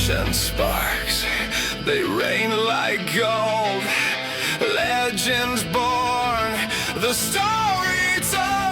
and sparks, they rain like gold. Legends born, the story told.